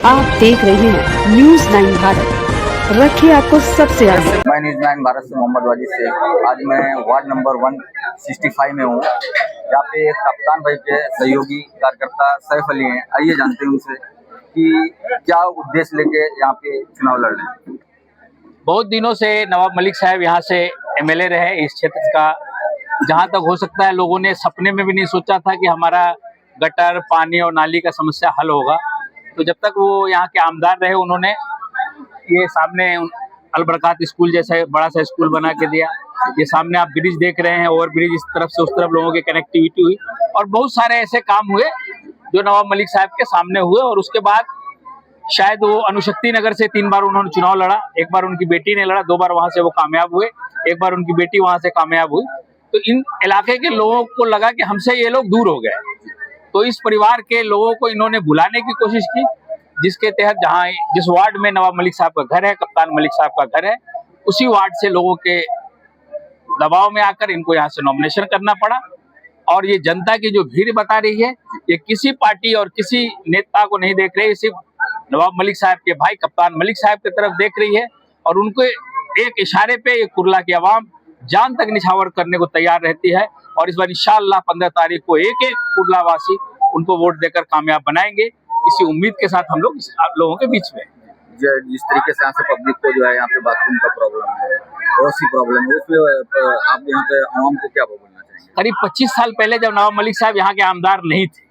आप देख रहे हैं न्यूज 9 भारत, रखिए आपको सबसे आगे। मैं न्यूज 9 भारत से मोहम्मद वाजिद से आज मैं वार्ड नंबर 165 में हूँ। यहाँ पे कप्तान भाई के सहयोगी कार्यकर्ता सैफ अली हैं। आइए जानते हैं उनसे कि क्या उद्देश्य लेके यहाँ पे चुनाव लड़ रहे हैं। बहुत दिनों से नवाब मलिक साहब यहाँ से एमएलए रहे इस क्षेत्र का। जहाँ तक हो सकता है लोगों ने सपने में भी नहीं सोचा था कि हमारा गटर, पानी और नाली का समस्या हल होगा। तो जब तक वो यहाँ के आमदार रहे, उन्होंने ये सामने अलबरकात स्कूल जैसा बड़ा सा स्कूल बना के दिया। ये सामने आप ब्रिज देख रहे हैं, ओवर ब्रिज, इस तरफ से उस तरफ लोगों की कनेक्टिविटी हुई और बहुत सारे ऐसे काम हुए जो नवाब मलिक साहब के सामने हुए। और उसके बाद शायद वो अनुशक्ति नगर से 3 बार उन्होंने चुनाव लड़ा। एक बार उनकी बेटी ने लड़ा, 2 बार वहां से वो कामयाब हुए, एक बार उनकी बेटी वहां से कामयाब हुई। तो इन इलाके के लोगों को लगा कि हमसे ये लोग दूर हो गए, तो इस परिवार के लोगों को इन्होंने बुलाने की कोशिश की, जिसके तहत जिस वार्ड में नवाब मलिक साहब का घर है, कप्तान मलिक साहब का घर है, उसी वार्ड से लोगों के दबाव में आकर इनको यहाँ से नॉमिनेशन करना पड़ा। और ये जनता की जो भीड़ बता रही है, ये किसी पार्टी और किसी नेता को नहीं देख रही, सिर्फ नवाब मलिक साहब के भाई कप्तान मलिक साहब की तरफ देख रही है। और उनको एक इशारे पे ये कुर्ला की आवाम जान तक निछावर करने को तैयार रहती है। और इस बार इंशाअल्लाह 15 तारीख को एक कुर्लावासी उनको वोट देकर कामयाब बनाएंगे। इसी उम्मीद के साथ हम लोग आप लोगों के बीच में जिस तरीके से यहाँ से पब्लिक को जो है यहाँ पे बाथरूम का प्रॉब्लम है, बहुत सी प्रॉब्लम है, उसमें आप यहाँ पे आवाम को क्या बोलना चाहेंगे। करीब 25 साल पहले जब नवाब मलिक साहब यहाँ के आमदार नहीं थे,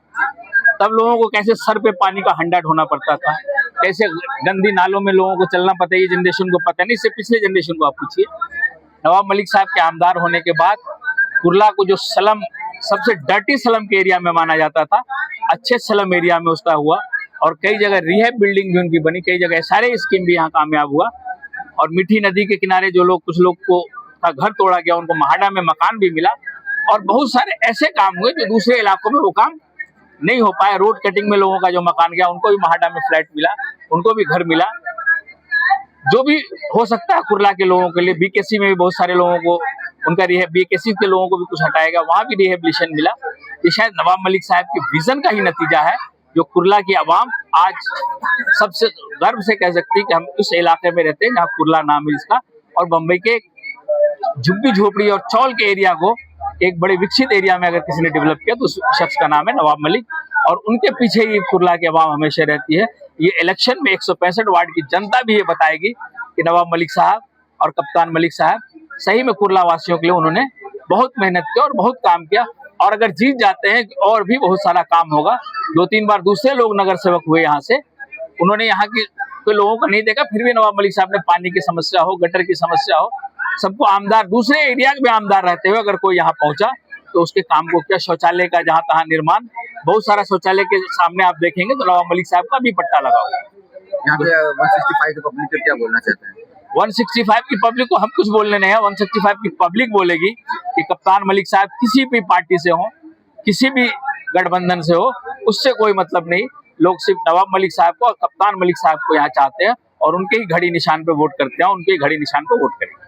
तब लोगों को कैसे सर पे पानी का हंडा ढोना पड़ता था, कैसे गंदी नालों में लोगों को चलना पड़ता है, ये जनरेशन को पता नहीं। इससे पिछले जनरेशन को आप पूछिए। नवाब मलिक साहब के आमदार होने के बाद कुर्ला को जो सलम, सबसे डर्टी सलम के एरिया में माना जाता था, अच्छे सलम एरिया में उसका हुआ। और कई जगह रिहैब बिल्डिंग भी उनकी बनी, कई जगह सारे स्कीम भी यहाँ कामयाब हुआ। और मीठी नदी के किनारे जो लोग, कुछ लोग को का घर तोड़ा गया, उनको महाडा में मकान भी मिला। और बहुत सारे ऐसे काम हुए जो दूसरे इलाकों में वो काम नहीं हो पाया। रोड कटिंग में लोगों का जो मकान गया, उनको भी महाडा में फ्लैट मिला, उनको भी घर मिला। जो भी हो सकता है कुर्ला के लोगों के लिए, बीकेसी में भी बहुत सारे लोगों को उनका बीकेसी के लोगों को भी कुछ हटाएगा, वहां भी रिहेबिलिटेशन मिला। ये शायद नवाब मलिक साहब के विजन का ही नतीजा है, जो कुर्ला की आवाम आज सबसे गर्व से कह सकती है कि हम इस इलाके में रहते हैं जहाँ कुर्ला नाम है इसका। और बम्बई के झुग्गी झोपड़ी और चौल के एरिया को एक बड़े विकसित एरिया में अगर किसी ने डेवलप किया तो उस शख्स का नाम है नवाब मलिक। और उनके पीछे ही कुर्ला की आवाम हमेशा रहती है। ये इलेक्शन में 165 वार्ड की जनता भी ये बताएगी कि नवाब मलिक साहब और कप्तान मलिक साहब सही में कुर्ला वासियों के लिए उन्होंने बहुत मेहनत किया और बहुत काम किया। और अगर जीत जाते हैं और भी बहुत सारा काम होगा। 2-3 बार दूसरे लोग नगर सेवक हुए यहाँ से, उन्होंने यहाँ के कोई लोगों को नहीं देखा, फिर भी नवाब मलिक साहब ने पानी की समस्या हो, गटर की समस्या हो, सबको आमदार, दूसरे एरिया में आमदार रहते हुए अगर कोई यहाँ पहुंचा तो उसके काम को किया। शौचालय का जहाँ तहाँ निर्माण, बहुत सारा शौचालय के सामने आप देखेंगे तो नवाब मलिक साहब का भी पट्टा लगा हुआ है। यहाँ पे 165 की पब्लिक को क्या बोलना चाहते हैं। 165 की पब्लिक को हम कुछ बोलने नहीं है, 165 की पब्लिक बोलेगी कि कप्तान मलिक साहब किसी भी पार्टी से हो, किसी भी गठबंधन से हो, उससे कोई मतलब नहीं। लोग सिर्फ नवाब मलिक साहब को और कप्तान मलिक साहब को यहाँ चाहते हैं और उनके ही घड़ी निशान पे वोट करते हैं, उनके ही घड़ी निशान पे वोट करेंगे।